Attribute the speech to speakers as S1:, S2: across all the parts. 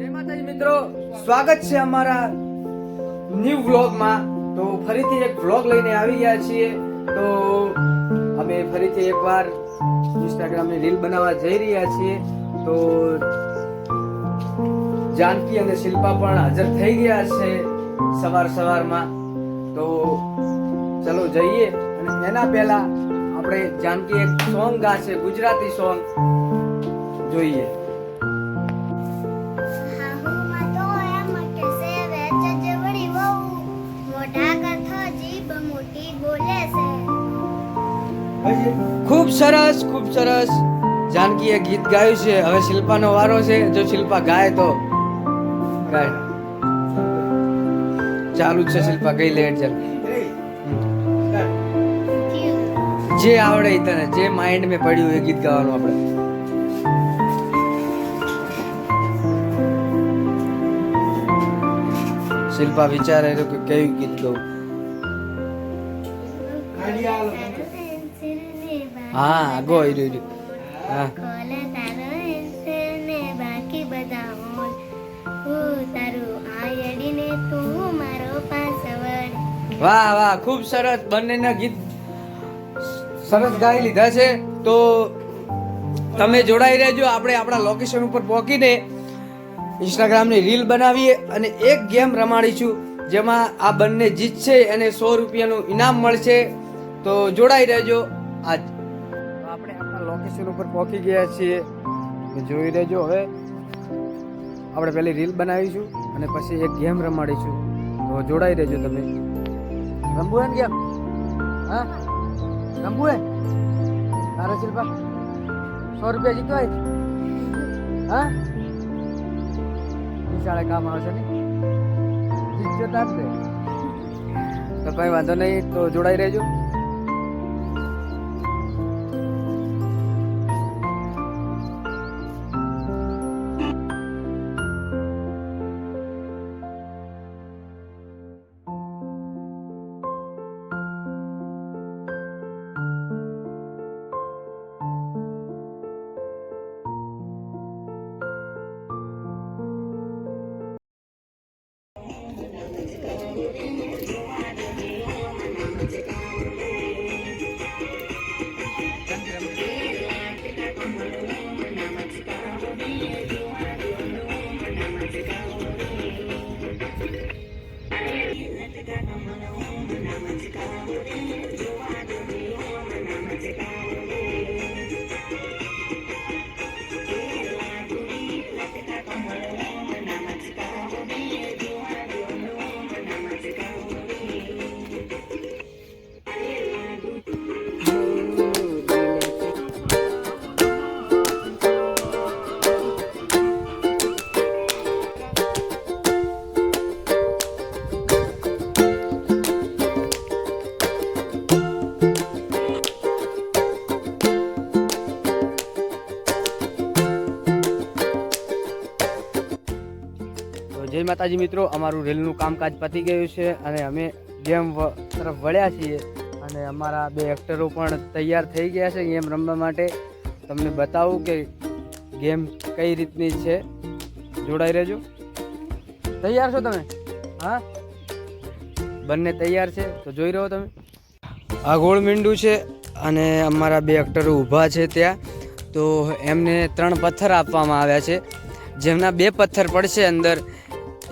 S1: જય માતાજી મિત્રો, સ્વાગત છે અમારા ન્યૂ વ્લોગમાં। તો ફરીથી એક વ્લોગ લઈને આવી ગયા છીએ। તો અમે ફરીથી એકવાર ઇન્સ્ટાગ્રામની રીલ બનાવવા જઈ રહ્યા છીએ। તો જાનકી અને શિલ્પા પણ હાજર થઈ ગયા છે સવારમાં। તો ચલો જઈએ। અને એના પહેલા આપણે જાનકી એક સોંગ ગાશે, ગુજરાતી સોંગ જોઈએ। ખૂબ સરસ જાનકીએ ગીત ગાયું છે। હવે શિલ્પાનો વારો છે। જો શિલ્પા ગાય તો ગાય, ચાલુ છે। શિલ્પા ગઈ લેટ ચાલ, જે આવડે તને, જે માઇન્ડ में પડ્યું એ ગીત ગાવાનું આપણે। શિલ્પા વિચારે કે કયું ગીત ગાવું। હા ગો હા વાહ વાહ, ખૂબ સરસ। બંનેના ગીત સરસ ગાઈ લીધા છે। તો તમે જોડાઈ રહેજો। આપણે આપણા લોકેશન ઉપર પહોંચીને ઇન્સ્ટાગ્રામની રીલ બનાવીએ અને એક ગેમ રમાડીશું, જેમાં આ બંને જીતશે અને 100 રૂપિયાનું ઇનામ મળશે। તો જોડાઈ રહેજો આજ। આપણે આપણા લોકેશન ઉપર પહોંચી ગયા છીએ, જોઈ રહેજો। હવે આપણે પહેલી રીલ બનાવીશું અને પછી એક ગેમ રમાડીશું। તો જોડાઈ રહેજો તમે। રમવું હે ને ગેમ? હા રમવું હે? તારે શિલ્પા 100 રૂપિયા જીતવાય? હા નિશાળે કામ આવશે ને, જીતજો તાર દે તો કઈ વાંધો નહીં। તો જોડાઈ રહેજો। જય માતાજી મિત્રો, અમારું રેલનું કામકાજ પતી ગયું છે અને અમે ગેમ તરફ વળ્યા છીએ। અને અમારા બે એક્ટરો પણ તૈયાર થઈ ગયા છે ગેમ રમવા માટે। તમને બતાવું કે ગેમ કઈ રીતની છે, જોડાઈ રહેજો। તૈયાર છો તમે? હા બંને તૈયાર છે, તો જોઈ રહ્યો તમે। આ ગોળ મીંડું છે અને અમારા બે એક્ટરો ઊભા છે ત્યાં। તો એમને 3 પથ્થર આપવામાં આવ્યા છે, જેમના 2 પથ્થર પડશે અંદર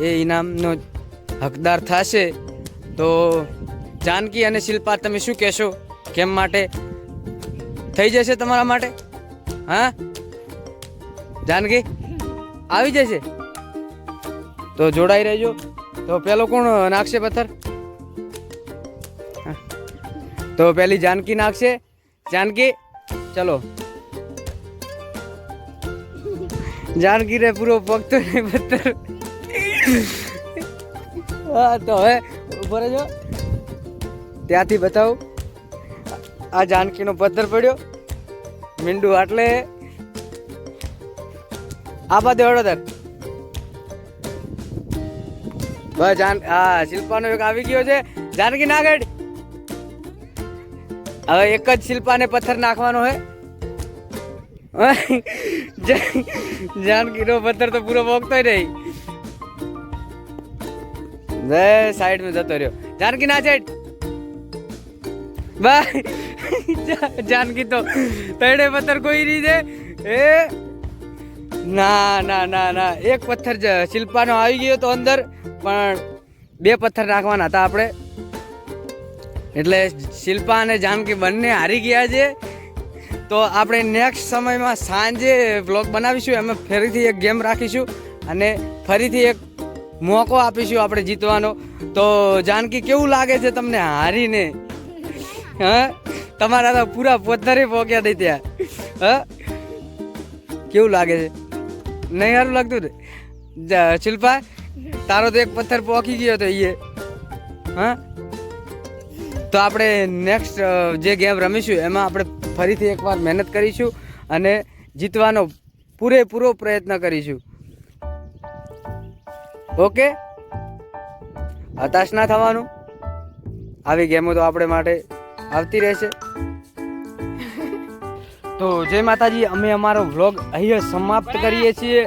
S1: એ ઇનામનો હકદાર થશે। તો જાનકી અને શિલ્પા તમે શું કહેશો? કેમ માટે થઈ જશે તમારા માટે? હા જાનકી આવી જશે? તો જોડાઈ રહેજો। તો પેલો કોણ નાખશે પથ્થર? તો પેલી જાનકી નાખશે। જાનકી ચલો, જાનકી રે પૂરો પગતો નહીં પથ્થર। હા તો હવે ઉભો રહેજો, ત્યાંથી બતાવું। આ જાનકીનો પથ્થર પડ્યો, મીંડું આટલે આ બાદ વડોદર બસ હા શિલ્પાનો એક આવી ગયો છે। જાનકી ના ગઈ, હવે એક જ શિલ્પાને પથ્થર નાખવાનો હે। जानकी नो पत्थर तो पूरा भोगता ही नहीं। સાઈડ માં જતો રહ્યો જાનકી ના સાઈડ બાય જાનકી તો તડે પથ્થર કોઈ નહીં છે એ ના ના ના ના એક પથ્થર શિલ્પાનો આવી ગયો તો અંદર પણ 2 પથ્થર નાખવાના હતા આપણે એટલે શિલ્પા અને જાનકી બંને હારી ગયા છે તો આપણે નેક્સ્ટ સમયમાં સાંજે વ્લોગ બનાવીશું એમાં ફરીથી એક ગેમ રાખીશું અને ફરીથી એક મોકો આપીશું આપણે જીતવાનો તો જાનકી કેવું લાગે છે તમને હારીને હા તમારા તો પૂરા પથ્થરે પોક્યા નહીં ત્યાં હા કેવું લાગે છે નહીં સારું લાગતું ને શિલ્પા તારો તો એક પથ્થર પોકી ગયો તો એ હા તો આપણે નેક્સ્ટ જે ગેમ રમીશું એમાં આપણે ફરીથી એકવાર મહેનત કરીશું અને જીતવાનો પૂરેપૂરો પ્રયત્ન કરીશું ઓકે હતાશ ના થવાનું આવી ગેમો તો આપણે માટે આવતી રહેશે તો જય માતાજી અમે અમારો વ્લોગ અહીંયા સમાપ્ત કરીએ છીએ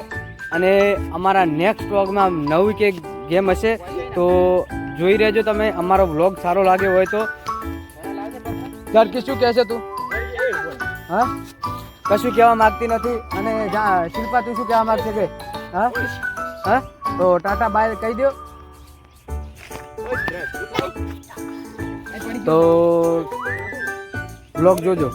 S1: અને અમારા નેક્સ્ટ વ્લોગમાં નવી કે ગેમ હશે તો જોઈ રહેજો તમે અમારો વ્લોગ સારો લાગ્યો હોય તો જાનકી શું કહેશે તું હા કશું કહેવા માંગતી નથી અને શિલ્પા તું શું કહેવા માંગશે કે હા હા તો ટાટા બાય કહી દો તો વ્લોગ જોજો